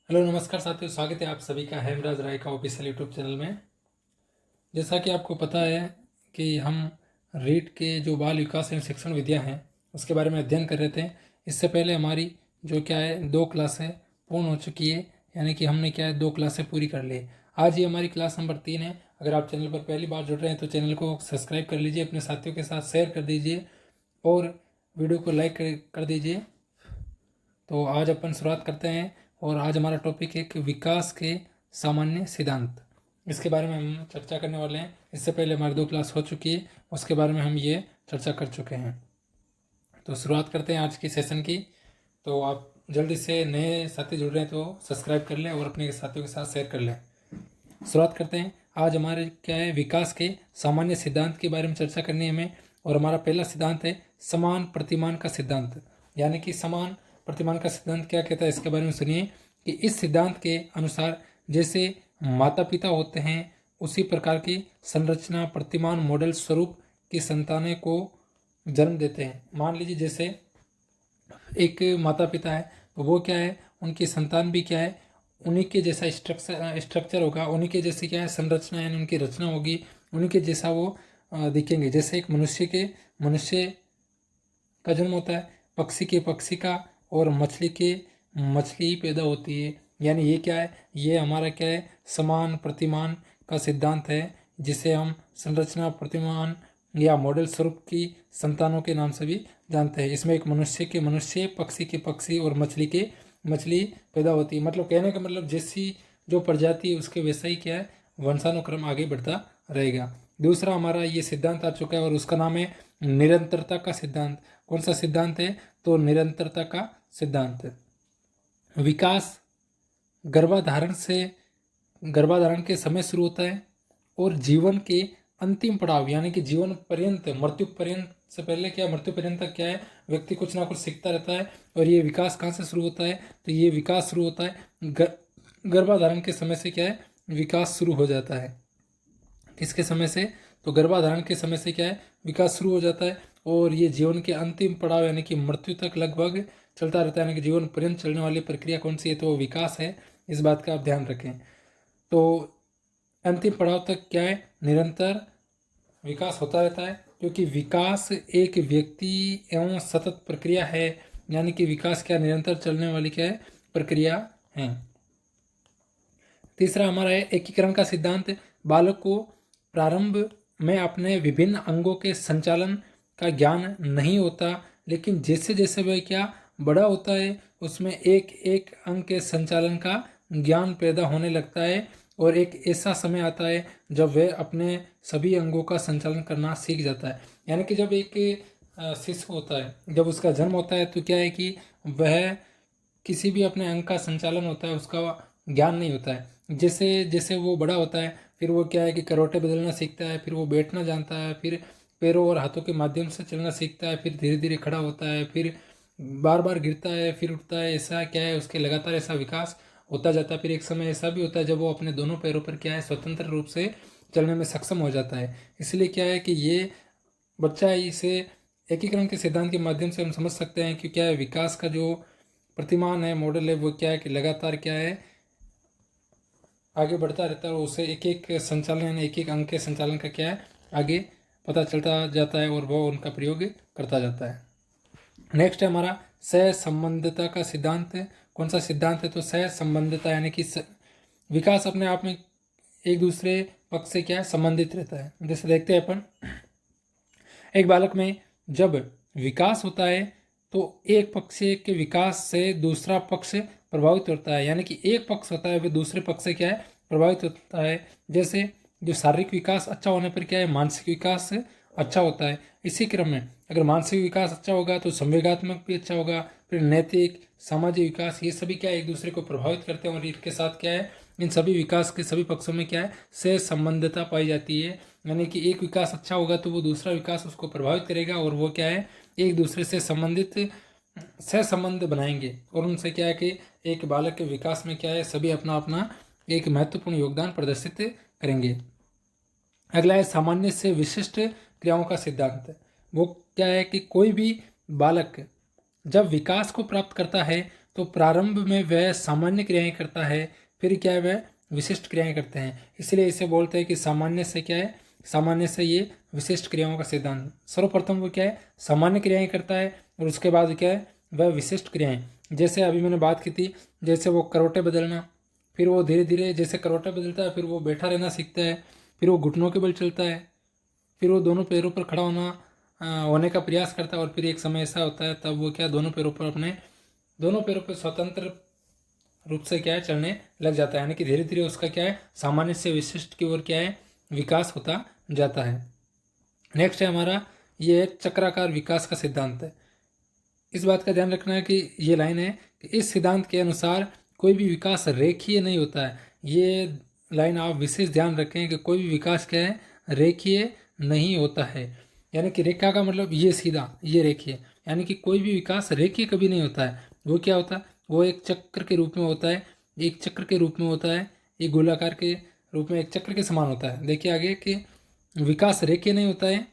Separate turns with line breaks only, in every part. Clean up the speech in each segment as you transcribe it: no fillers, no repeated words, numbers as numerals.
Hello नमस्कार साथियों, स्वागत है आप सभी का हेमराज राय का ऑफिशियल यूट्यूब चैनल में। जैसा कि आपको पता है कि हम रीट के जो बाल विकास एवं शिक्षण विद्या हैं उसके बारे में अध्ययन कर रहे थे। इससे पहले हमारी जो क्या है 2 क्लासें पूर्ण हो चुकी है, यानी कि हमने क्या है 2 क्लासें पूरी कर ली। आज ये हमारी क्लास नंबर 3 है। अगर आप चैनल पर पहली बार जुड़ रहे हैं तो चैनल को सब्सक्राइब कर लीजिए, अपने साथियों के साथ शेयर कर दीजिए और वीडियो को लाइक कर दीजिए। तो आज अपन शुरुआत करते हैं और आज हमारा टॉपिक है कि विकास के सामान्य सिद्धांत। इसके बारे में हम चर्चा करने वाले हैं। इससे पहले हमारी 2 क्लास हो चुकी है, उसके बारे में हम ये चर्चा कर चुके हैं। तो शुरुआत करते हैं आज की सेशन की। तो आप जल्दी से नए साथी जुड़ रहे हैं तो सब्सक्राइब कर लें और अपने साथियों के साथ शेयर कर लें। शुरुआत करते हैं। आज हमारे क्या है विकास के सामान्य सिद्धांत के बारे में चर्चा करनी है हमें। और हमारा पहला सिद्धांत है समान प्रतिमान का सिद्धांत। यानी कि समान प्रतिमान का सिद्धांत क्या कहता है इसके बारे में सुनिए कि इस सिद्धांत के अनुसार जैसे माता पिता होते हैं उसी प्रकार की संरचना प्रतिमान मॉडल स्वरूप की संतानें को जन्म देते हैं। मान लीजिए जैसे एक माता पिता है तो वो क्या है उनकी संतान भी क्या है उन्हीं के जैसा स्ट्रक्चर होगा, उन्हीं के जैसी क्या है संरचना यानी उनकी रचना होगी, उन्हीं के जैसा वो दिखेंगे। जैसे एक मनुष्य का जन्म होता है, पक्षी के पक्षी का और मछली के मछली पैदा होती है। यानी ये क्या है, ये हमारा क्या है समान प्रतिमान का सिद्धांत है, जिसे हम संरचना प्रतिमान या मॉडल स्वरूप की संतानों के नाम से भी जानते हैं। इसमें एक मनुष्य के मनुष्य, पक्षी के पक्षी और मछली के मछली पैदा होती है। मतलब कहने का मतलब जैसी जो प्रजाति है उसके वैसा ही क्या है वंशानुक्रम आगे बढ़ता रहेगा। दूसरा हमारा ये सिद्धांत आ चुका है और उसका नाम है निरंतरता का सिद्धांत। कौन सा सिद्धांत है? तो निरंतरता का सिद्धांत। विकास गर्भाधारण के समय शुरू होता है और जीवन के अंतिम पड़ाव यानी कि जीवन पर्यंत मृत्यु पर्यंत से पहले क्या मृत्यु पर्यंत तक क्या है व्यक्ति कुछ ना कुछ सीखता रहता है। और ये विकास कहाँ से शुरू होता है? तो ये विकास शुरू होता है गर्भाधारण के समय से क्या है विकास शुरू हो जाता है। किसके समय से? तो गर्भाधारण के समय से क्या है विकास शुरू हो जाता है और ये जीवन के अंतिम पड़ाव यानी कि मृत्यु तक लगभग चलता रहता है। यानी कि जीवन पर्यंत चलने वाली प्रक्रिया कौन सी है? तो विकास है। इस बात का आप ध्यान रखें। तो अंतिम पड़ाव तक क्या है निरंतर विकास होता रहता है, क्योंकि विकास एक व्यक्ति एवं सतत प्रक्रिया है। यानी कि विकास क्या निरंतर चलने वाली क्या है प्रक्रिया है। तीसरा हमारा है एकीकरण का सिद्धांत। बालक को प्रारंभ में अपने विभिन्न अंगों के संचालन का ज्ञान नहीं होता, लेकिन जैसे जैसे वह क्या बड़ा होता है उसमें एक एक अंग के संचालन का ज्ञान पैदा होने लगता है। और एक ऐसा समय आता है जब वह अपने सभी अंगों का संचालन करना सीख जाता है। यानी कि जब एक शिशु होता है, जब उसका जन्म होता है तो क्या है कि वह किसी भी अपने अंग का संचालन होता है उसका ज्ञान नहीं होता है। जैसे जैसे वो बड़ा होता है फिर वो क्या है कि करवटें बदलना सीखता है, फिर वो बैठना जानता है, फिर पैरों और हाथों के माध्यम से चलना सीखता है, फिर धीरे धीरे खड़ा होता है, फिर बार बार गिरता है, फिर उठता है। ऐसा क्या है उसके लगातार ऐसा विकास होता जाता है। फिर एक समय ऐसा भी होता है जब वो अपने दोनों पैरों पर क्या है स्वतंत्र रूप से चलने में सक्षम हो जाता है। इसलिए क्या है कि ये बच्चा है, इसे एकीकरण के सिद्धांत के माध्यम से हम समझ सकते हैं कि क्या है विकास का जो प्रतिमान है मॉडल है वो क्या है कि लगातार क्या है आगे बढ़ता रहता है और उसे एक एक संचालन यानी एक एक अंग के संचालन का क्या है आगे पता चलता जाता है और वो उनका प्रयोग करता जाता है। नेक्स्ट है हमारा सहसंबंधता का सिद्धांत। कौन सा सिद्धांत है? तो सहसंबंधता यानी कि विकास अपने आप में एक दूसरे पक्ष से क्या है संबंधित रहता है। जैसे देखते हैं अपन एक बालक में जब विकास होता है तो एक पक्ष के विकास से दूसरा पक्ष प्रभावित होता है। यानी कि एक पक्ष होता है वह दूसरे पक्ष से क्या है प्रभावित होता है। जैसे जो शारीरिक विकास अच्छा होने पर क्या है मानसिक विकास अच्छा होता है। इसी क्रम में अगर मानसिक विकास अच्छा होगा तो संवेगात्मक भी अच्छा होगा, फिर नैतिक सामाजिक विकास ये सभी क्या है एक दूसरे को प्रभावित करते हैं और इनके साथ क्या है इन सभी विकास के सभी पक्षों में क्या है सहसंबंधता पाई जाती है। यानी कि एक विकास अच्छा होगा तो वो दूसरा विकास उसको प्रभावित करेगा और वो क्या है एक दूसरे से संबंधित सहसंबंध बनाएंगे और उनसे क्या है कि एक बालक के विकास में क्या है सभी अपना अपना एक महत्वपूर्ण योगदान प्रदर्शित करेंगे। अगला है सामान्य से विशिष्ट क्रियाओं का सिद्धांत। वो क्या है कि कोई भी बालक जब विकास को प्राप्त करता है तो प्रारंभ में वह सामान्य क्रियाएं करता है, फिर क्या है वह विशिष्ट क्रियाएं करते हैं। इसलिए इसे बोलते हैं कि सामान्य से क्या है, सामान्य से ये विशिष्ट क्रियाओं का सिद्धांत। सर्वप्रथम वो क्या है, सामान्य क्रियाएं करता है और उसके बाद क्या है वह विशिष्ट क्रियाएं। जैसे अभी मैंने बात की थी, जैसे वो करवटें बदलना, फिर वो धीरे धीरे जैसे करवटा बदलता है, फिर वो बैठा रहना सीखता है, फिर वो घुटनों के बल चलता है, फिर वो दोनों पैरों पर खड़ा होने का प्रयास करता है, और फिर एक समय ऐसा होता है तब वो क्या दोनों पैरों पर स्वतंत्र रूप से क्या है चलने लग जाता है। यानी कि धीरे धीरे उसका क्या है सामान्य से विशिष्ट की ओर क्या है विकास होता जाता है। नेक्स्ट है हमारा ये चक्राकार विकास का सिद्धांत है। इस बात का ध्यान रखना है कि ये लाइन है कि इस सिद्धांत के अनुसार कोई भी विकास रेखीय नहीं होता है। ये लाइन आप विशेष ध्यान रखें कि कोई भी विकास क्या है रेखीय नहीं होता है। यानी कि रेखा का मतलब ये सीधा, ये रेखीय, यानी कि कोई भी विकास रेखीय कभी नहीं होता है। वो क्या होता है, वो एक चक्र के रूप में होता है, एक चक्र के रूप में होता है, एक गोलाकार के रूप में एक चक्र के समान होता है। देखिए आगे कि विकास रेखीय नहीं होता है,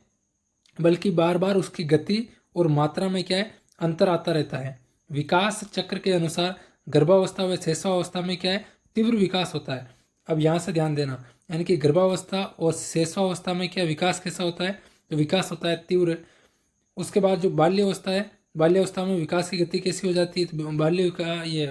बल्कि बार बार उसकी गति और मात्रा में क्या है अंतर आता रहता है। विकास चक्र के अनुसार गर्भावस्था व शेषावस्था में क्या है तीव्र विकास होता है। अब यहाँ से ध्यान देना, यानी कि गर्भावस्था और शेषावस्था में क्या विकास कैसा होता है, तो विकास होता है तीव्र। उसके बाद जो बाल्यावस्था है, बाल्यावस्था में विकास की गति कैसी हो जाती है, तो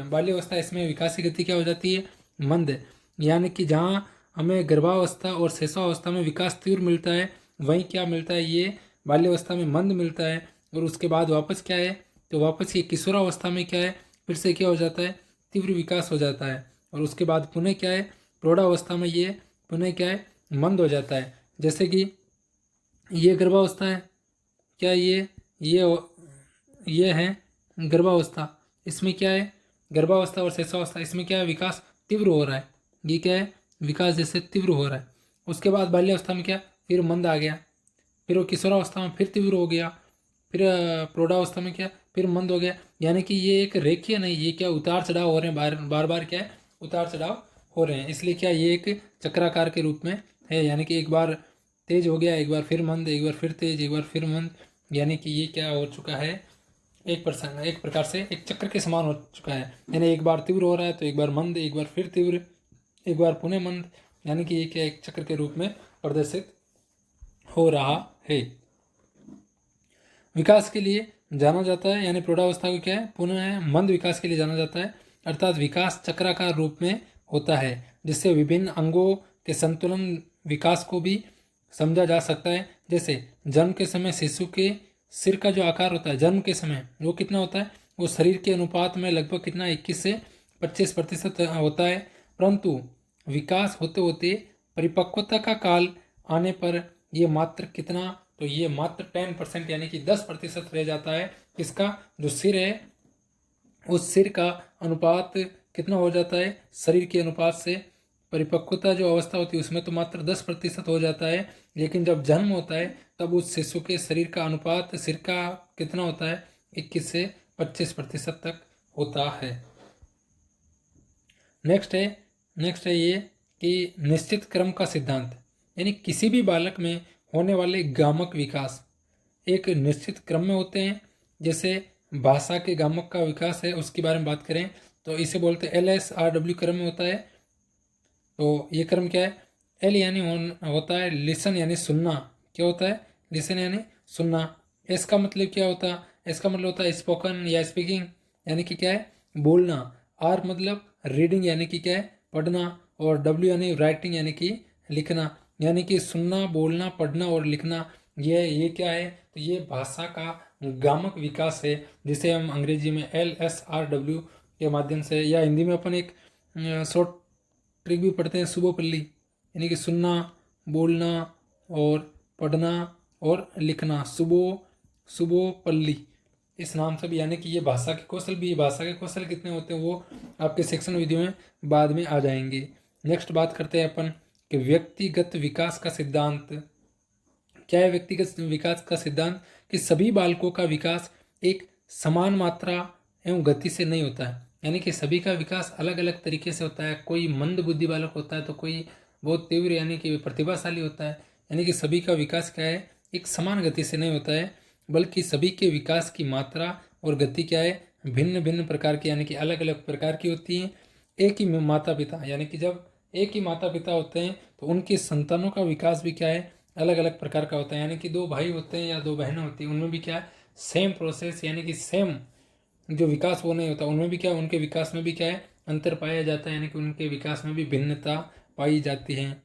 बाल्यावस्था इसमें विकास की गति क्या हो जाती है मंद। यानी कि जहाँ हमें गर्भावस्था और शेषावस्था में विकास तीव्र मिलता है, वहीं क्या मिलता है ये बाल्यावस्था में मंद मिलता है। और उसके बाद वापस क्या है, तो वापस ये किशोरावस्था में क्या है फिर से क्या हो जाता है तीव्र विकास हो जाता है। और उसके बाद पुनः क्या है प्रौढ़ावस्था में ये पुनः क्या है मंद हो जाता है। जैसे कि ये गर्भावस्था है, क्या ये है गर्भावस्था, इसमें क्या है गर्भावस्था और शेषावस्था इसमें क्या है विकास तीव्र हो रहा है, ये क्या है विकास जैसे तीव्र हो रहा है। उसके बाद बाल्यावस्था में क्या फिर मंद आ गया, फिर वो किशोरावस्था में फिर तीव्र हो गया, फिर प्रौढ़ावस्था में क्या फिर मंद हो गया। यानी कि ये एक रेखीय नहीं, ये क्या उतार चढ़ाव हो रहे हैं, बार बार क्या है उतार चढ़ाव हो रहे हैं। इसलिए क्या ये एक चक्राकार के रूप में है, यानी कि एक बार तेज हो गया, एक बार फिर मंद, एक बार फिर तेज, एक बार फिर मंद। यानी कि ये क्या हो चुका है एक प्रकार से एक चक्र के समान हो चुका है। यानी एक बार तीव्र हो रहा है तो एक बार मंद, एक बार फिर तीव्र, एक बार पुनः मंद। यानी कि ये क्या एक चक्र के रूप में प्रदर्शित हो रहा है। विकास के लिए जाना जाता है, यानी प्रौढ़ावस्था को क्या है पुनः मंद विकास के लिए जाना जाता है। अर्थात विकास चक्राकार रूप में होता है, जिससे विभिन्न अंगों के संतुलन विकास को भी समझा जा सकता है। जैसे जन्म के समय शिशु के सिर का जो आकार होता है जन्म के समय वो कितना होता है, वो शरीर के अनुपात में लगभग कितना 21 से 25% होता है। परंतु विकास होते होते परिपक्वता का काल आने पर ये मात्र कितना, तो ये मात्र 10% यानी कि 10% रह जाता है। इसका जो सिर है उस सिर का अनुपात कितना हो जाता है शरीर के अनुपात से, परिपक्वता जो अवस्था होती है उसमें तो मात्र 10% हो जाता है। लेकिन जब जन्म होता है तब उस शिशु के शरीर का अनुपात सिर का कितना होता है 21 से 25% तक होता है। नेक्स्ट है ये कि निश्चित क्रम का सिद्धांत, यानी किसी भी बालक में होने वाले गामक विकास एक निश्चित क्रम में होते हैं। जैसे भाषा के गामक का विकास है उसके बारे में बात करें तो इसे बोलते हैं LSRW क्रम में होता है। तो ये क्रम क्या है, एल यानी होता है लिसन यानी सुनना, क्या होता है लिसन यानी सुनना। एस का मतलब क्या होता है, एस का मतलब होता है स्पोकन या स्पीकिंग यानी कि क्या है बोलना। आर मतलब रीडिंग यानी कि क्या है पढ़ना, और डब्ल्यू यानी राइटिंग यानी कि लिखना। यानी कि सुनना, बोलना, पढ़ना और लिखना ये क्या है, तो ये भाषा का गामक विकास है, जिसे हम अंग्रेजी में LSRW के माध्यम से, या हिंदी में अपन एक शॉर्ट ट्रिक भी पढ़ते हैं सुबोपल्ली, यानी कि सुनना, बोलना और पढ़ना और लिखना, सुबोपल्ली इस नाम से भी। यानी कि ये भाषा के कौशल भी, भाषा के कौशल कितने होते हैं वो आपके सेक्शन वीडियो में बाद में आ जाएंगे। नेक्स्ट बात करते हैं अपन कि व्यक्तिगत विकास का सिद्धांत क्या है। व्यक्तिगत विकास का सिद्धांत कि सभी बालकों का विकास एक समान मात्रा एवं गति से नहीं होता है, यानी कि सभी का विकास अलग अलग तरीके से होता है। कोई मंद बुद्धि बालक होता है तो कोई बहुत तीव्र यानी कि प्रतिभाशाली होता है। यानी कि सभी का विकास क्या है एक समान गति से नहीं होता है, बल्कि सभी के विकास की मात्रा और गति क्या है भिन्न भिन्न प्रकार की यानी कि अलग अलग प्रकार की होती हैं। एक ही माता पिता यानी कि जब एक ही माता पिता होते हैं तो उनकी संतानों का विकास भी क्या है, अलग अलग प्रकार का होता है। यानी कि दो भाई होते हैं या दो बहनें होती हैं, उनमें भी क्या है, सेम प्रोसेस यानी कि सेम जो विकास वो नहीं होता, उनमें भी क्या है, उनके विकास में भी क्या है, अंतर पाया जाता है, यानी कि उनके विकास में भी भिन्नता पाई जाती है।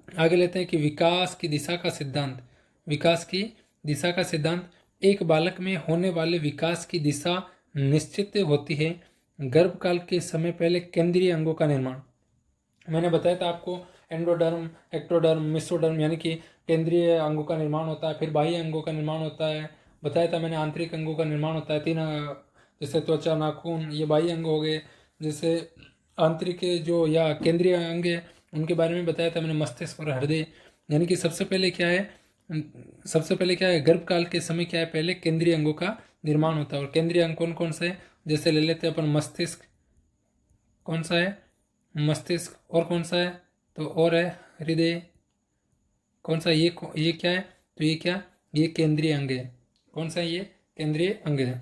आगे लेते हैं कि विकास की दिशा का सिद्धांत। विकास की दिशा का सिद्धांत, एक बालक में होने वाले विकास की दिशा निश्चित होती है गर्भकाल के समय पहले केंद्रीय अंगों का निर्माण। मैंने बताया था आपको एंडोडर्म, एक्टोडर्म, मेसोडर्म यानी कि केंद्रीय अंगों का निर्माण होता है, फिर बाह्य अंगों का निर्माण होता है। बताया था मैंने आंतरिक अंगों का निर्माण होता है तीन, जैसे त्वचा, नाखून, ये बाह्य अंग हो गए। जैसे आंतरिक जो या केंद्रीय अंग है उनके बारे में बताया था मैंने, मस्तिष्क और हृदय। यानी कि सबसे पहले क्या है, गर्भकाल के समय क्या है, पहले केंद्रीय अंगों का निर्माण होता है। और केंद्रीय अंग कौन कौन से है, जैसे ले लेते हैं अपन मस्तिष्क, कौन सा है, मस्तिष्क, और कौन सा है, तो और है हृदय, कौन सा, ये क्या है, तो ये क्या, ये केंद्रीय अंग है। कौन सा है, ये केंद्रीय अंग है।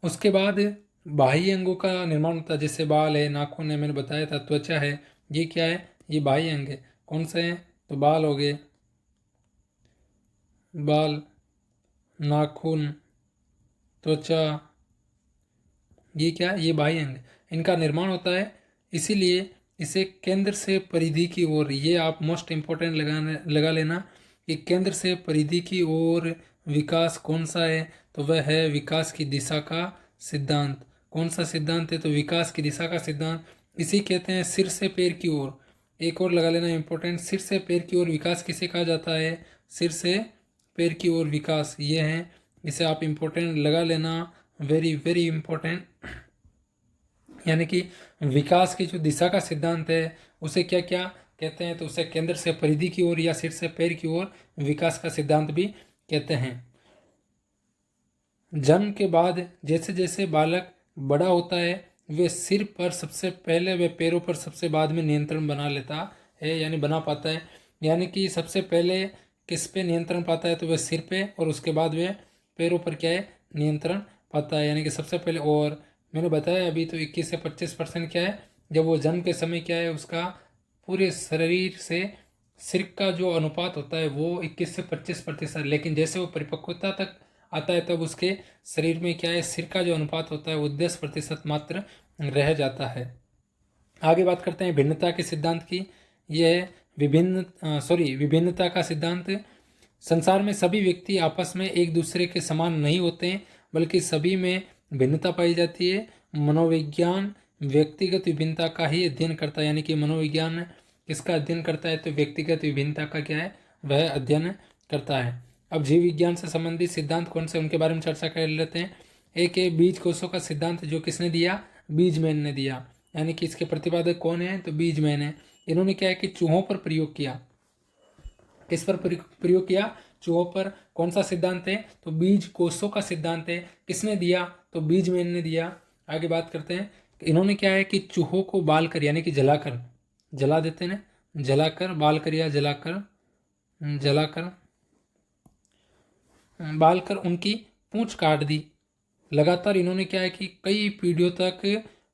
उसके बाद बाह्य अंगों का निर्माण होता है, जैसे बाल है, नाखून है, मैंने बताया था, त्वचा है, ये क्या है, ये बाह्य अंग है। कौन से हैं, तो बाल हो गए, बाल, नाखून, त्वचा, ये क्या, ये बाह्य अंग, इनका निर्माण होता है। इसीलिए इसे केंद्र से परिधि की ओर, ये आप मोस्ट इम्पोर्टेंट लगा लेना कि केंद्र से परिधि की ओर विकास कौन सा है, तो वह है विकास की दिशा का सिद्धांत। कौन सा सिद्धांत है, तो विकास की दिशा का सिद्धांत। इसी कहते हैं सिर से पैर की ओर। एक और लगा लेना इंपॉर्टेंट, सिर से पैर की ओर विकास किसे कहा जाता है, सिर से पैर की ओर विकास, ये है, इसे आप इंपॉर्टेंट लगा लेना, वेरी वेरी इंपॉर्टेंट। यानी कि विकास की जो दिशा का सिद्धांत है उसे क्या क्या कहते हैं, तो उसे केंद्र से परिधि की ओर या सिर से पैर की ओर विकास का सिद्धांत भी कहते हैं। जन्म के बाद जैसे जैसे बालक बड़ा होता है वे सिर पर सबसे पहले, वे पैरों पर सबसे बाद में नियंत्रण बना लेता है, यानी बना पाता है। यानी कि सबसे पहले किस पे नियंत्रण पाता है, तो वह सिर पे, और उसके बाद वह पैरों पर क्या है, नियंत्रण पाता है। यानी कि सबसे पहले, और मैंने बताया अभी तो 21 से 25% क्या है, जब वो जन्म के समय क्या है, उसका पूरे शरीर से सिर का जो अनुपात होता है वो 21 से 25%। लेकिन जैसे वो परिपक्वता तक आता है तब उसके शरीर में क्या है, सिर का जो अनुपात होता है वो 10% मात्र रह जाता है। आगे बात करते हैं भिन्नता के सिद्धांत की। यह है विभिन्नता का सिद्धांत। संसार में सभी व्यक्ति आपस में एक दूसरे के समान नहीं होते हैं, बल्कि सभी में भिन्नता पाई जाती है। मनोविज्ञान व्यक्तिगत विभिन्नता का ही अध्ययन करता है। यानी कि मनोविज्ञान किसका अध्ययन करता है, तो व्यक्तिगत विभिन्नता का क्या है, वह अध्ययन करता है। अब जीव विज्ञान से संबंधित सिद्धांत कौन से, उनके बारे में चर्चा कर लेते हैं। एक है बीज कोशों का सिद्धांत, जो किसने दिया, बीजमैन ने दिया। यानी कि इसके प्रतिपादक कौन है, तो बीजमैन है। इन्होंने क्या है कि चूहों पर प्रयोग किया। किस पर प्रयोग किया, चूहों पर। कौन सा सिद्धांत है, तो बीज कोशों का सिद्धांत है। किसने दिया, तो बीजमैन ने दिया। आगे बात करते हैं, इन्होंने क्या है कि चूहों को बाल कर, यानी कि जलाकर, जला देते हैं, जलाकर, बाल कर या जलाकर, बाल कर उनकी पूंछ काट दी। लगातार इन्होंने क्या है कि कई पीढ़ियों तक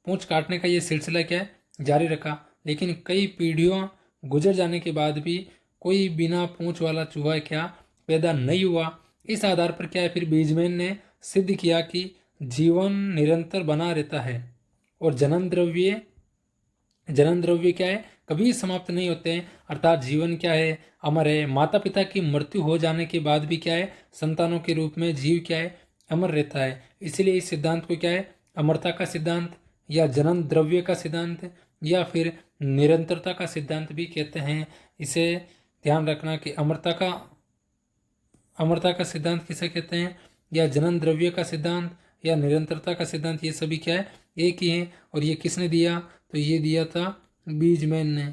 पूंछ काटने का ये सिलसिला क्या है, जारी रखा। लेकिन कई पीढ़ियों गुजर जाने के बाद भी कोई बिना पूंछ वाला चूहा क्या पैदा नहीं हुआ। इस आधार पर क्या है, फिर बीजमैन ने सिद्ध किया कि जीवन निरंतर बना रहता है और जन्म द्रव्य क्या है, कभी समाप्त नहीं होते हैं। अर्थात जीवन क्या है, अमर है। माता पिता की मृत्यु हो जाने के बाद भी क्या है, संतानों के रूप में जीव क्या है, अमर रहता है। इसीलिए इस सिद्धांत को क्या है, अमरता का सिद्धांत या जन्म द्रव्य का सिद्धांत या फिर निरंतरता का सिद्धांत भी कहते हैं। इसे ध्यान रखना कि अमरता का सिद्धांत किसे कहते हैं, या जन्म द्रव्य का सिद्धांत या निरंतरता का सिद्धांत, ये सभी क्या है, एक ही है। और ये किसने दिया, तो ये दिया था बीजमैन ने।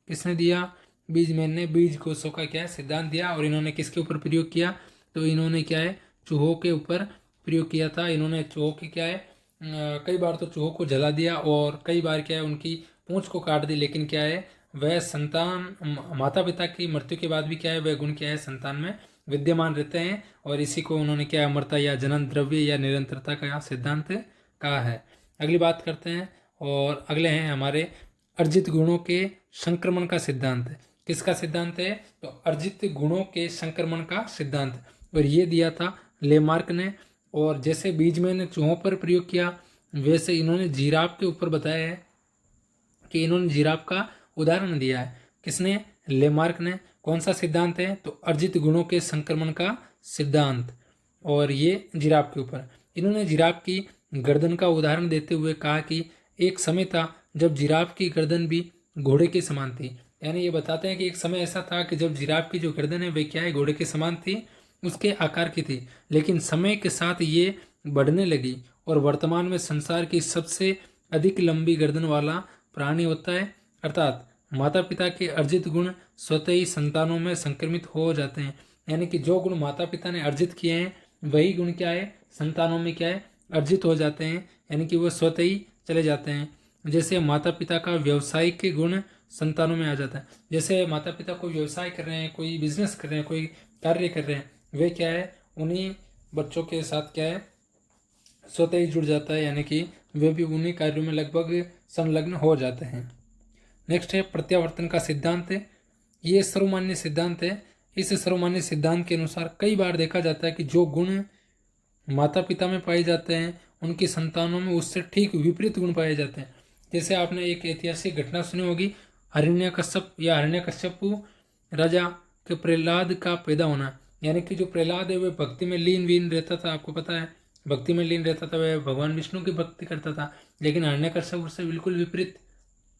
किसने दिया, बीजमैन ने बीज कोशों का क्या है, सिद्धांत दिया। और इन्होंने किसके ऊपर प्रयोग किया, तो इन्होंने क्या है, चूहों के ऊपर प्रयोग किया था। इन्होंने चूहों की क्या है, कई बार तो चूहों को जला दिया और कई बार क्या है, उनकी पूंछ को काट दी। लेकिन क्या है, वह संतान, माता पिता की मृत्यु के बाद भी क्या है, वह गुण क्या है, संतान में विद्यमान रहते हैं, और इसी को उन्होंने क्या अमरता या जनन द्रव्य या निरंतरता का सिद्धांत कहा है। अगली बात करते हैं, और अगले हैं हमारे अर्जित गुणों के संक्रमण का सिद्धांत। किसका सिद्धांत है? तो अर्जित गुणों के संक्रमण का सिद्धांत, और ये दिया था लेमार्क ने। और जैसे बीजमैन ने चूहों पर प्रयोग किया, वैसे इन्होंने जिराफ के ऊपर बताया है कि इन्होंने जिराफ का उदाहरण दिया है। किसने? लेमार्क ने। कौन सा सिद्धांत है? तो अर्जित गुणों के संक्रमण का सिद्धांत, और ये जिराफ के ऊपर। इन्होंने जिराफ की गर्दन का उदाहरण देते हुए कहा कि एक समय था जब जिराफ की गर्दन भी घोड़े के समान थी। यानी ये बताते हैं कि एक समय ऐसा था कि जब जिराफ की जो गर्दन है वे क्या है? घोड़े के समान थी, उसके आकार की थी। लेकिन समय के साथ ये बढ़ने लगी, और वर्तमान में संसार की सबसे अधिक लंबी गर्दन वाला प्राणी होता है। अर्थात माता पिता के अर्जित गुण स्वतः ही संतानों में संक्रमित हो जाते हैं। यानी कि जो गुण माता पिता ने अर्जित किए हैं, वही गुण क्या है? संतानों में क्या है? अर्जित हो जाते हैं, यानी कि वो स्वतः ही चले जाते हैं। जैसे माता पिता का व्यवसायिक के गुण संतानों में आ जाता है। जैसे माता पिता कोई व्यवसाय कर रहे हैं, कोई बिजनेस कर रहे हैं, कोई कार्य कर रहे हैं, वे क्या है? उन्हीं बच्चों के साथ क्या है? स्वतः ही जुड़ जाता है, यानी कि वे भी उन्हीं कार्यों में लगभग संलग्न हो जाते हैं। नेक्स्ट है प्रत्यावर्तन का सिद्धांत है। ये सर्वमान्य सिद्धांत है। इस सर्वमान्य सिद्धांत के अनुसार कई बार देखा जाता है कि जो गुण माता पिता में पाए जाते हैं, उनकी संतानों में उससे ठीक विपरीत गुण पाए जाते हैं। जैसे आपने एक ऐतिहासिक घटना सुनी होगी, हिरण्यकश्यप राजा के प्रहलाद का पैदा होना। यानी कि जो प्रहलाद है वह भक्ति में लीन रहता था, आपको पता है, भक्ति में लीन रहता था, वह भगवान विष्णु की भक्ति करता था। लेकिन हिरण्यकश्यप उससे बिल्कुल विपरीत।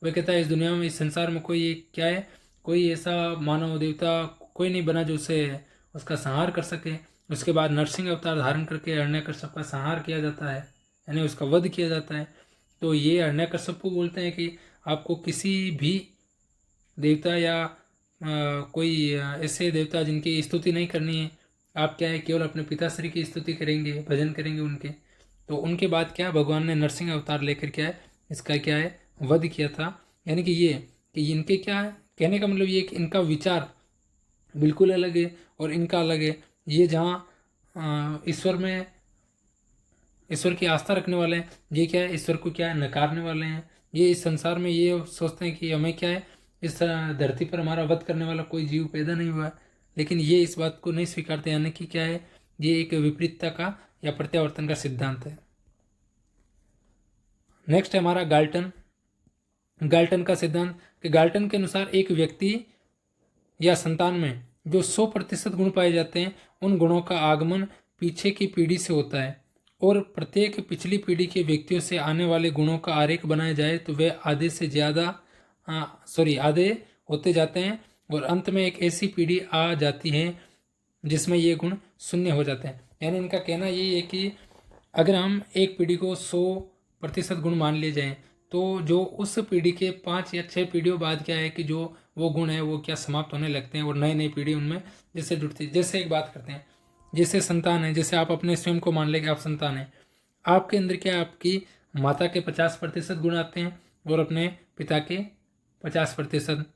वह कहता है इस दुनिया में, इस संसार में कोई क्या है? कोई ऐसा मानव देवता कोई नहीं बना जो उसका संहार कर सके। उसके बाद नरसिंह अवतार धारण करके हिरण्यकश्यप का संहार किया जाता है, यानी उसका वध किया जाता है। तो ये हिरण्यकश्यप को बोलते हैं कि आपको किसी भी देवता या कोई ऐसे देवता जिनकी स्तुति नहीं करनी है, आप क्या है? केवल अपने पिताश्री की स्तुति करेंगे, भजन करेंगे उनके। तो उनके बाद क्या, भगवान ने नरसिंह अवतार लेकर क्या है? इसका क्या है? वध किया था। यानी कि ये कि इनके क्या है? कहने का मतलब ये कि इनका विचार बिल्कुल अलग है और इनका अलग है। ये जहाँ ईश्वर की आस्था रखने वाले हैं, ये क्या है? ईश्वर को क्या है? नकारने वाले हैं। ये इस संसार में ये सोचते हैं कि हमें क्या है? इस धरती पर हमारा वध करने वाला कोई जीव पैदा नहीं हुआ है। लेकिन ये इस बात को नहीं स्वीकारते, यानी कि क्या है? ये एक विपरीतता का या प्रत्यावर्तन का सिद्धांत है। नेक्स्ट है हमारा गाल्टन का सिद्धांत। कि गाल्टन के अनुसार एक व्यक्ति या संतान में जो 100% गुण पाए जाते हैं, उन गुणों का आगमन पीछे की पीढ़ी से होता है, और प्रत्येक पिछली पीढ़ी के व्यक्तियों से आने वाले गुणों का आरेख बनाया जाए तो वे आधे होते जाते हैं, और अंत में एक ऐसी पीढ़ी आ जाती है जिसमें ये गुण शून्य हो जाते हैं। यानी इनका कहना यही है कि अगर हम एक पीढ़ी को 100% गुण मान लिए जाएं, तो जो उस पीढ़ी के 5 या 6 पीढ़ियों बाद क्या है कि जो वो गुण है वो क्या समाप्त होने लगते हैं, और नई नई पीढ़ी उनमें जैसे जुड़ती है। जैसे एक बात करते हैं, जैसे संतान है, जैसे आप अपने स्वयं को मान लें कि आप संतान हैं, आपके अंदर क्या है? आपकी माता के 50% गुण आते हैं और अपने पिता के 50%।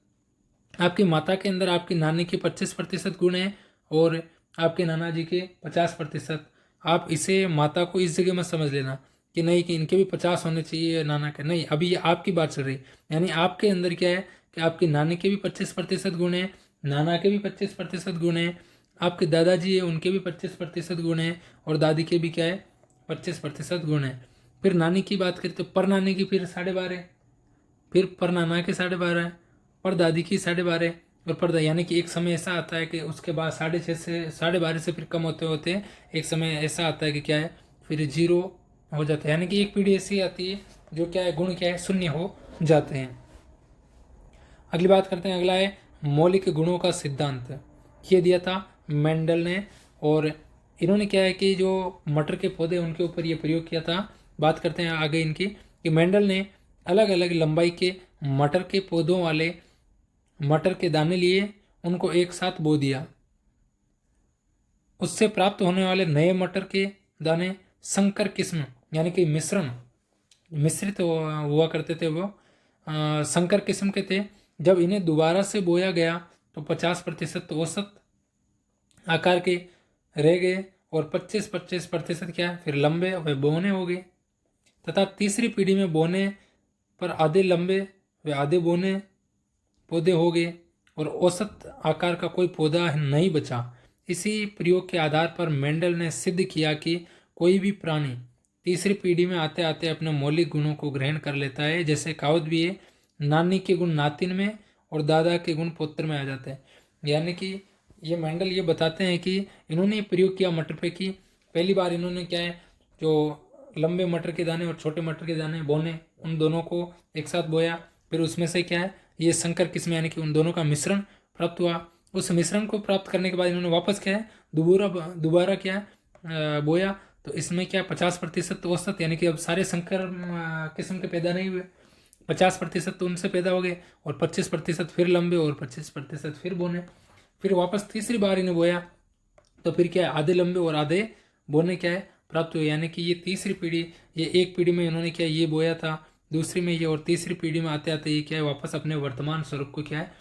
आपकी माता के अंदर आपकी नानी के 25% गुण हैं और आपके नाना जी के 50%। आप इसे माता को इस जगह मत समझ लेना कि नहीं कि इनके भी 50 होने चाहिए नाना के, नहीं, अभी ये आपकी बात चल रही। यानी आपके अंदर क्या है कि आपकी नानी के भी 25% गुण हैं, नाना के भी 25% गुण हैं, आपके दादाजी है उनके भी 25% गुण हैं, और दादी के भी क्या है? 25% गुण हैं। फिर नानी की बात करें तो पर नानी की फिर 12.5, फिर पर नाना के 12.5, पर दादी की 12.5, और पर यानी कि एक समय ऐसा आता है कि उसके बाद 6.5 से 12.5 से फिर कम होते होते एक समय ऐसा आता है कि क्या है? फिर 0 हो जाता है। यानी कि एक पीढ़ी ऐसी आती है जो क्या है? गुण क्या है? शून्य हो जाते हैं। अगली बात करते हैं, अगला है मौलिक गुणों का सिद्धांत। ये दिया था मेंडल ने, और इन्होंने क्या है कि जो मटर के पौधे उनके ऊपर ये प्रयोग किया था। बात करते हैं आगे इनकी कि मेंडल ने अलग अलग लंबाई के मटर के पौधों वाले मटर के दाने लिए, उनको एक साथ बो दिया। उससे प्राप्त होने वाले नए मटर के दाने संकर किस्म यानी कि मिश्रित हुआ करते थे, वो संकर किस्म के थे। जब इन्हें दोबारा से बोया गया तो 50% औसत आकार के रह गए और 25-25% क्या है फिर लंबे व बौने हो गए, तथा तीसरी पीढ़ी में बौने पर आधे लंबे व आधे बौने पौधे हो गए और औसत आकार का कोई पौधा नहीं बचा। इसी प्रयोग के आधार पर मेंडल ने सिद्ध किया कि कोई भी प्राणी तीसरी पीढ़ी में आते आते अपने मौलिक गुणों को ग्रहण कर लेता है। जैसे कहावत भी है, नानी के गुण नातिन में और दादा के गुण पुत्र में आ जाते हैं। यानी कि ये मेंडल ये बताते हैं कि इन्होंने प्रयोग किया मटर पे कि पहली बार इन्होंने क्या है जो लंबे मटर के दाने और छोटे मटर के दाने बोने, उन दोनों को एक साथ बोया, फिर उसमें से क्या है ये संकर किस्म यानी कि उन दोनों का मिश्रण प्राप्त हुआ। उस मिश्रण को प्राप्त करने के बाद इन्होंने वापस क्या है दोबारा क्या है बोया, तो इसमें क्या 50% औसत यानी कि अब सारे संकर किस्म के पैदा नहीं हुए, 50% तो उनसे पैदा हो गए और 25% फिर लंबे और 25% फिर बोने। फिर वापस तीसरी बार इन्हें बोया तो फिर क्या है आधे लंबे और आधे बोने क्या है प्राप्त हुए। यानी कि ये तीसरी पीढ़ी, ये एक पीढ़ी में इन्होंने क्या ये बोया था, दूसरी में ये, और तीसरी पीढ़ी में आते आते ये क्या है वापस अपने वर्तमान स्वरूप को क्या है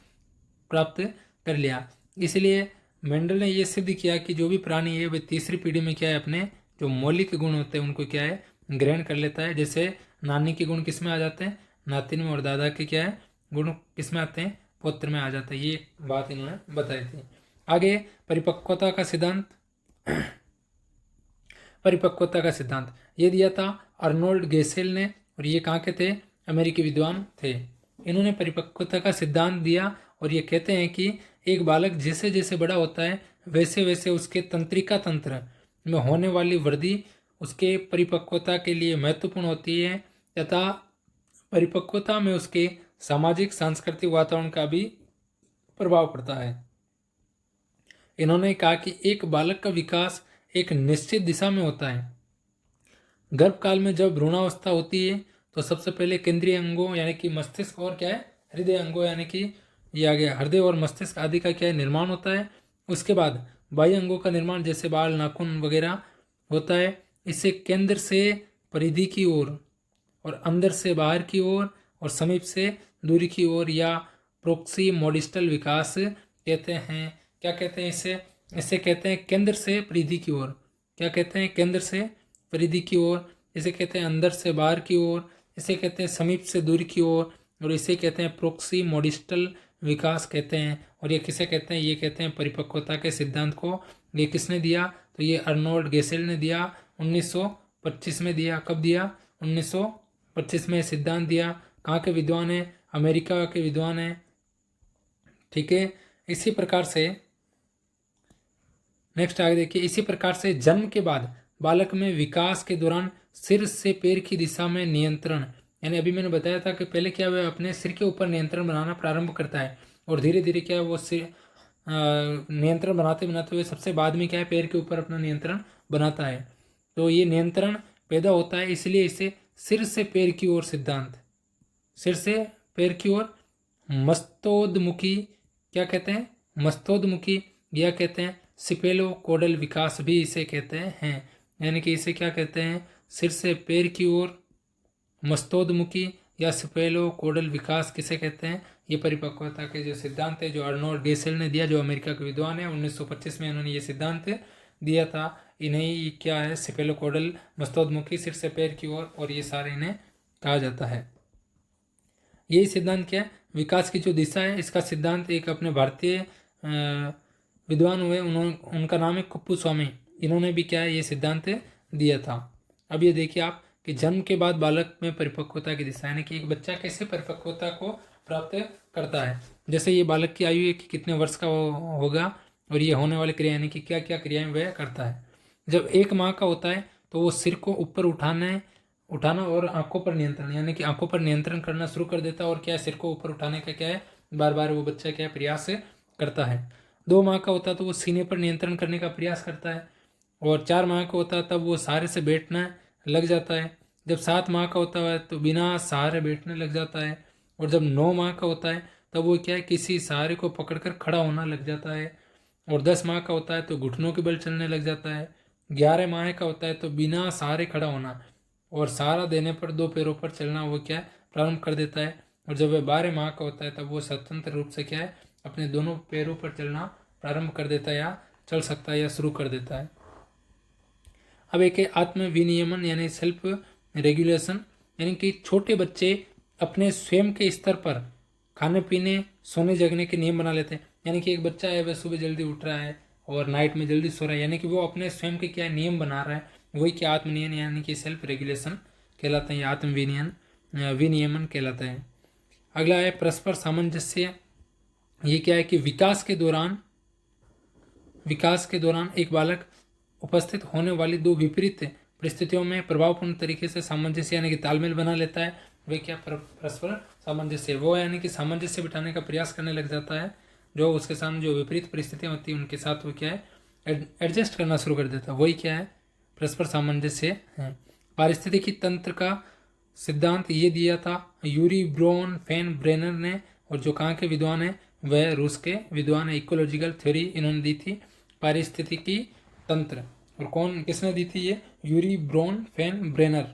प्राप्त कर लिया। इसलिए मेंडल ने ये सिद्ध किया कि जो भी प्राणी है वह तीसरी पीढ़ी में क्या है अपने जो मौलिक गुण होते हैं उनको क्या है ग्रहण कर लेता है। जैसे नानी के गुण किस में आ जाते हैं नातिन में, और दादा के क्या है गुण किस में आते हैं पौत्र में आ जाता है। ये बात इन्होंने बताई थी। आगे परिपक्वता का सिद्धांत परिपक्वता का सिद्धांत ये दिया था अर्नोल्ड गेसेल ने, और ये कहाँ के थे अमेरिकी विद्वान थे। इन्होंने परिपक्वता का सिद्धांत दिया और ये कहते हैं कि एक बालक जैसे जैसे बड़ा होता है वैसे वैसे उसके तंत्रिका तंत्र में होने वाली वृद्धि उसके परिपक्वता के लिए महत्वपूर्ण होती है, तथा परिपक्वता में उसके सामाजिक सांस्कृतिक वातावरण का भी प्रभाव पड़ता है। इन्होंने कहा कि एक बालक का विकास एक निश्चित दिशा में होता है। गर्भकाल में जब भ्रूणावस्था होती है तो सबसे पहले केंद्रीय अंगों यानी कि मस्तिष्क और क्या है हृदय अंगों यानी कि ये आ गया हृदय और मस्तिष्क आदि का क्या है निर्माण होता है। उसके बाद बाह्य अंगों का निर्माण जैसे बाल नाखून वगैरह होता है। इससे केंद्र से परिधि की ओर और अंदर से बाहर की ओर और समीप से दूरी की ओर या प्रोक्सी मोडिस्टल विकास कहते हैं। क्या कहते हैं इसे इसे कहते हैं केंद्र से परिधि की ओर। क्या कहते हैं केंद्र से परिधि की ओर, इसे कहते हैं अंदर से बाहर की ओर, इसे कहते हैं समीप से दूरी की ओर, और इसे कहते हैं प्रोक्सी मोडिस्टल विकास कहते हैं। और ये किसे कहते हैं ये कहते हैं परिपक्वता के सिद्धांत को। ये किसने दिया तो ये अर्नोल्ड गेसेल ने दिया 1925 में दिया। कब दिया 1925 में सिद्धांत दिया। कहाँ के विद्वान है अमेरिका के विद्वान है। ठीक है, इसी प्रकार से नेक्स्ट आगे देखिए। इसी प्रकार से जन्म के बाद बालक में विकास के दौरान सिर से पैर की दिशा में नियंत्रण, यानी अभी मैंने बताया था कि पहले क्या है अपने सिर के ऊपर नियंत्रण बनाना प्रारंभ करता है और धीरे धीरे क्या है वो सिर नियंत्रण बनाते बनाते हुए सबसे बाद में क्या है पैर के ऊपर अपना नियंत्रण बनाता है। तो ये नियंत्रण पैदा होता है, इसलिए इसे सिर से पैर की ओर सिद्धांत, सिर से पैर की ओर मस्तोदमुखी क्या कहते हैं मस्तोदमुखी या कहते हैं सिपेलो कोडल विकास भी इसे कहते हैं। यानी कि इसे क्या कहते हैं सिर से पैर की ओर मस्तोदमुखी या सिपेलो कोडल विकास किसे कहते हैं। ये परिपक्वता के जो सिद्धांत है जो अर्नोल्ड गेसेल ने दिया जो अमेरिका के विद्वान है 1925 में इन्होंने ये सिद्धांत दिया था। इन्हें क्या है सिपेलो कोडल मस्तोदमुखी सिर से पैर की ओर और ये सारे इन्हें कहा जाता है। यही सिद्धांत क्या है विकास की जो दिशा है इसका सिद्धांत एक अपने भारतीय विद्वान हुए उनका नाम है कुप्पू स्वामी। इन्होंने भी क्या है ये सिद्धांत दिया था। अब ये देखिए आप कि जन्म के बाद बालक में परिपक्वता की दिशा यानी कि एक बच्चा कैसे परिपक्वता को प्राप्त करता है। जैसे ये बालक की आयु है कि कितने वर्ष का होगा और ये होने वाली क्रिया यानी कि क्या क्या क्रियाएं वह करता है। जब 1 माह का होता है तो वो सिर को ऊपर उठाना और आंखों पर नियंत्रण यानी कि आंखों पर नियंत्रण करना शुरू कर देता है और क्या है सिर को ऊपर उठाने का क्या है बार बार वो बच्चा क्या है प्रयास करता है। 2 माह का होता है तो वो सीने पर नियंत्रण करने का प्रयास करता है और 4 माह का होता है तब वो सहारे से बैठना लग जाता है। जब 7 माह का होता है तो बिना सहारे बैठने लग जाता है और जब 9 माह का होता है तब वो क्या है किसी सहारे को पकड़कर खड़ा होना लग जाता है और 10 माह का होता है तो घुटनों के बल चलने लग जाता है। 11 माह का होता है तो बिना सहारे खड़ा होना और सहारा देने पर 2 पैरों पर चलना वो क्या है प्रारंभ कर देता है और जब वह 12 माह का होता है तब वो स्वतंत्र रूप से क्या है अपने दोनों पैरों पर चलना प्रारंभ कर देता है या चल सकता है या शुरू कर देता है। अब एक है आत्म विनियमन यानी सेल्फ रेगुलेशन, यानी कि छोटे बच्चे अपने स्वयं के स्तर पर खाने पीने सोने जगने के नियम बना लेते हैं। यानी कि एक बच्चा है वह सुबह जल्दी उठ रहा है और नाइट में जल्दी सो रहा है, यानी कि वो अपने स्वयं के क्या नियम बना रहा है, वही क्या आत्मनियमन यानी कि सेल्फ रेगुलेशन कहलाता है या आत्म विनियमन कहलाता है। अगला है परस्पर सामंजस्य। ये क्या है कि विकास के दौरान एक बालक उपस्थित होने वाली दो विपरीत परिस्थितियों में प्रभावपूर्ण तरीके से सामंजस्य यानी कि तालमेल बना लेता है। वे क्या परस्पर सामंजस्य, वो यानी कि सामंजस्य बिठाने का प्रयास करने लग जाता है, जो उसके सामने जो विपरीत परिस्थितियां होती हैं उनके साथ वो क्या है एडजस्ट करना शुरू कर देता है, वही क्या है परस्पर सामंजस्य है। पारिस्थितिकी तंत्र का सिद्धांत ये दिया था यूरी ब्रोन फैन ब्रेनर ने, और जो कहाँ के विद्वान है वह रूस के विद्वान है। इकोलॉजिकल थ्योरी इन्होंने दी थी पारिस्थितिकी तंत्र, और किसने दी थी ये यूरी ब्रोन फैन ब्रेनर।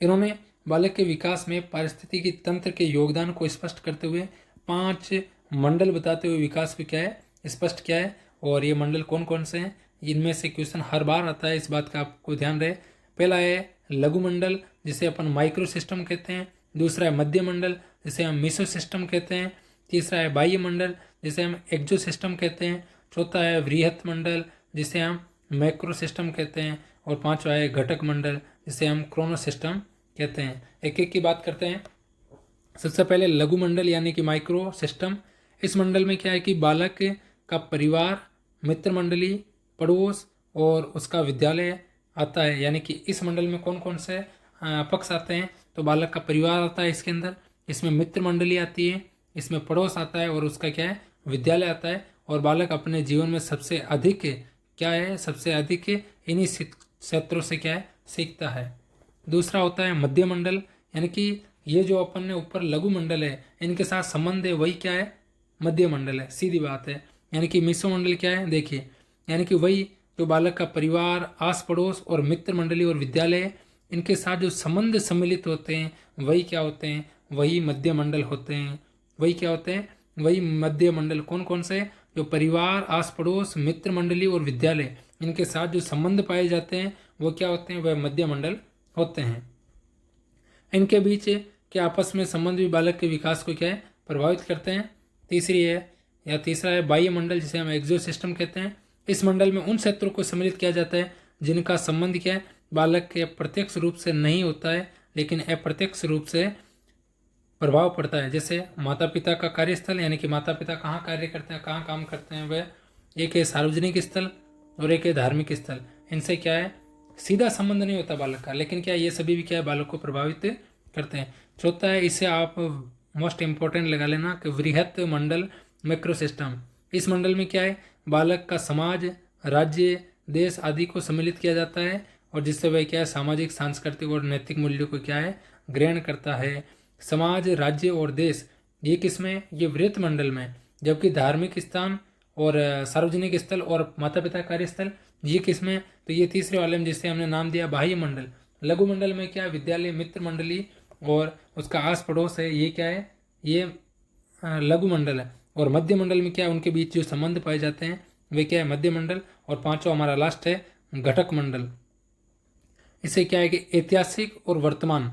इन्होंने बालक के विकास में पारिस्थितिकी तंत्र के योगदान को स्पष्ट करते हुए 5 मंडल बताते हुए विकास को क्या है स्पष्ट किया है। और ये मंडल कौन कौन से हैं, इनमें से क्वेश्चन हर बार आता है, इस बात का आपको ध्यान रहे। पहला है लघु मंडल जिसे अपन माइक्रो सिस्टम कहते हैं, दूसरा है मध्य मंडल जिसे हम मीसो सिस्टम कहते हैं, तीसरा है बाह्य मंडल जिसे हम एक्जो सिस्टम कहते हैं, चौथा है वृहत मंडल जिसे हम मैक्रो सिस्टम कहते हैं, और पांचवा है घटक मंडल जिसे हम क्रोनो सिस्टम कहते हैं। एक एक की बात करते हैं। सबसे पहले लघु मंडल यानी कि माइक्रो सिस्टम। इस मंडल में क्या है कि बालक का परिवार, मित्र मंडली, पड़ोस और उसका विद्यालय आता है। यानी कि इस मंडल में कौन कौन से पक्ष आते हैं, तो बालक का परिवार आता है इसके अंदर, इसमें मित्र मंडली आती है, इसमें पड़ोस आता है और उसका क्या है विद्यालय आता है। और बालक अपने जीवन में सबसे अधिक क्या है सबसे अधिक इन्हीं क्षेत्रों से क्या है सीखता है। दूसरा होता है मध्य मंडल, यानी कि ये जो अपन ने ऊपर लघु मंडल है इनके साथ संबंध है वही क्या है मध्य मंडल है, सीधी बात है। यानी कि मिसो मंडल क्या है देखिए, यानी कि वही जो बालक का परिवार, आस पड़ोस और मित्र मंडली और विद्यालय इनके साथ जो संबंध सम्मिलित होते हैं वही क्या होते हैं, वही मध्य मंडल होते हैं। वही क्या होते हैं, वही मध्य मंडल। कौन कौन से, जो परिवार, आस पड़ोस, मित्र मंडली और विद्यालय इनके साथ जो संबंध पाए जाते हैं वो क्या होते हैं, वह मध्य मंडल होते हैं। इनके बीच के आपस में संबंध भी बालक के विकास को क्या है प्रभावित करते हैं। तीसरा है बाह्य मंडल जिसे हम एक्सो सिस्टम कहते हैं। इस मंडल में उन क्षेत्रों को सम्मिलित किया जाता है जिनका संबंध क्या है बालक के प्रत्यक्ष रूप से नहीं होता है लेकिन अप्रत्यक्ष रूप से प्रभाव पड़ता है। जैसे माता पिता का कार्यस्थल, यानी कि माता पिता कहाँ कार्य करते हैं, कहाँ काम करते हैं, वह एक है सार्वजनिक स्थल और एक है धार्मिक स्थल। इनसे क्या है सीधा संबंध नहीं होता बालक का, लेकिन क्या ये सभी भी क्या है बालक को प्रभावित करते हैं। चौथा है, इसे आप मोस्ट इंपॉर्टेंट लगा लेना कि वृहत मंडल मैक्रो सिस्टम। इस मंडल में क्या है बालक का समाज, राज्य, देश आदि को सम्मिलित किया जाता है और जिससे वह क्या है सामाजिक, सांस्कृतिक और नैतिक मूल्यों को क्या है ग्रहण करता है। समाज, राज्य और देश ये किसमें, ये वृहत मंडल में, जबकि धार्मिक स्थान और सार्वजनिक स्थल और माता पिता कार्यस्थल ये किसमें, तो ये तीसरे वाले में जिसे हमने नाम दिया बाह्य मंडल। लघु मंडल में क्या विद्यालय, मित्र मंडली और उसका आस पड़ोस है, ये क्या है ये लघु मंडल है। और मध्य मंडल में क्या है उनके बीच जो संबंध पाए जाते हैं वे क्या है मध्य मंडल। और पांचवा हमारा लास्ट है घटक मंडल। इसे क्या है कि ऐतिहासिक और वर्तमान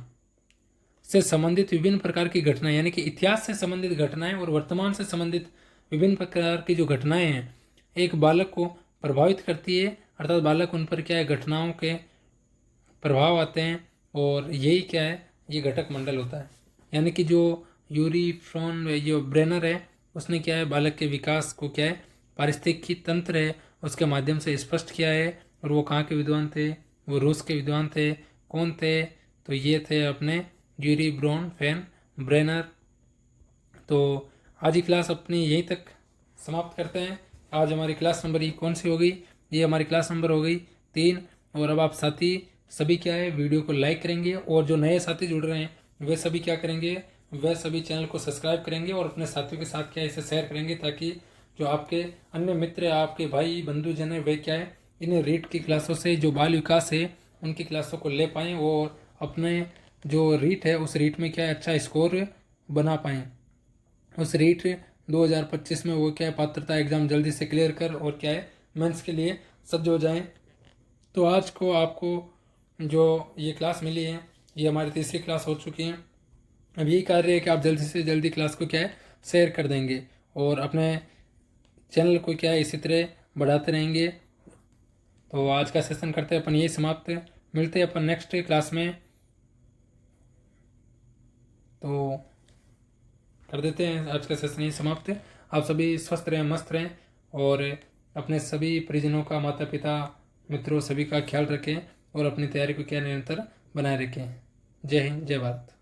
से संबंधित विभिन्न प्रकार की घटनाएं, यानी कि इतिहास से संबंधित घटनाएं और वर्तमान से संबंधित विभिन्न प्रकार की जो घटनाएं हैं एक बालक को प्रभावित करती है, अर्थात बालक उन पर क्या है घटनाओं के प्रभाव आते हैं और यही क्या है ये घटक मंडल होता है। यानी कि जो यूरी फ्रॉन जो ब्रेनर है उसने क्या है बालक के विकास को क्या है पारिस्थितिकी तंत्र है उसके माध्यम से स्पष्ट किया है। और वो कहाँ के विद्वान थे, वो रूस के विद्वान थे। कौन थे, तो ये थे अपने यूरी ब्रोन फैन ब्रेनर। तो आज की क्लास अपनी यहीं तक समाप्त करते हैं। आज हमारी क्लास नंबर ये कौन सी हो गई, ये हमारी क्लास नंबर हो गई 3। और अब आप साथी सभी क्या है वीडियो को लाइक करेंगे और जो नए साथी जुड़ रहे हैं वे सभी क्या करेंगे, वह सभी चैनल को सब्सक्राइब करेंगे और अपने साथियों के साथ क्या है इसे शेयर करेंगे ताकि जो आपके अन्य मित्र, आपके भाई बंधुजन है वे क्या है इन रीट की क्लासों से जो बाल विकास है उनकी क्लासों को ले पाएँ और अपने जो रीट है उस रीट में क्या है अच्छा स्कोर बना पाएँ। उस रीट 2025 में वो क्या है पात्रता एग्ज़ाम जल्दी से क्लियर कर और क्या है मेंस के लिए सज्ज हो जाएं। तो आज को आपको जो ये क्लास मिली है ये हमारी तीसरी क्लास हो चुकी है। अब यही कार्य है कि आप जल्दी से जल्दी क्लास को क्या है शेयर कर देंगे और अपने चैनल को क्या है इसी तरह बढ़ाते रहेंगे। तो आज का सेशन करते हैं अपन यही समाप्त, मिलते हैं अपन नेक्स्ट क्लास में। तो कर देते हैं आज का सेशन यही समाप्त। आप सभी स्वस्थ रहें, मस्त रहें और अपने सभी परिजनों का, माता पिता, मित्रों सभी का ख्याल रखें और अपनी तैयारी को क्या निरंतर बनाए रखें। जय हिंद, जय भारत।